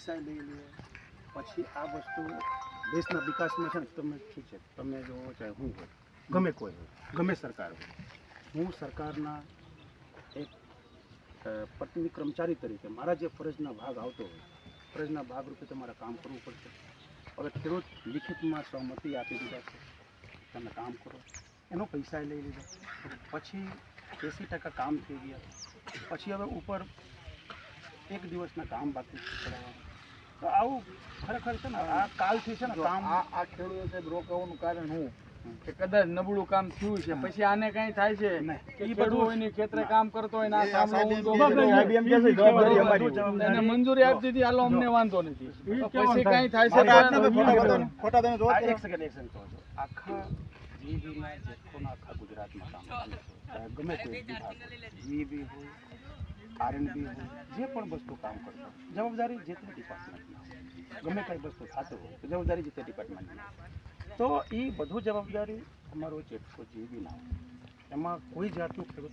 પૈસા લઈ લે પછી આ વસ્તુ દેશના વિકાસમાં છે ને તમે ઠીક છે તમે જો ચાહે હું હોય ગમે કોઈ હોય ગમે સરકાર હોય હું સરકારના એક પત્ની કર્મચારી તરીકે મારા જે ફરજના ભાગ આવતો હોય ફરજના ભાગરૂપે તમારે કામ કરવું પડશે. હવે ખેડૂત લિખિતમાં સહમતિ આપી દીધા છે તમે કામ કરો એનો પૈસા લઈ લીધા પછી 80% કામ થઈ ગયા પછી હવે ઉપર એક દિવસના કામ બાકી ચલાવવાનું તો આવું ખરેખર છે ને આ કાલથી છે ને કામ આ ખેડૂતો સાહેબ રોકવાનું કારણ હું કે કદાચ નબળું કામ થયું છે પછી આને કઈ થાય છે કે ઈ બધું બધું હોય ખેતરે કામ કરતો હોય ને આ સાંભળો એને મંજૂરી આપી દીધી હાલો અમને વાંધો નથી પછી કઈ થાય છે એક સેકન્ડ કહો છો આખા જીબીના જેટકોના આખા ગુજરાતમાં કામ ચાલે છે ચાહે ગમે તે વિભાગ જીબી હોય આરએનબી હોય જે પણ વસ્તુ કામ કરતો હોય જવાબદારી જે તે ડિપાર્ટમેન્ટની ગમે કઈ વસ્તુ થતું હોય તો જવાબદારી જે તે ડિપાર્ટમેન્ટની તો એ બધું જવાબદારી અમારો જેટકો જીબી ના હોય એમાં કોઈ જાતનું ખેડૂત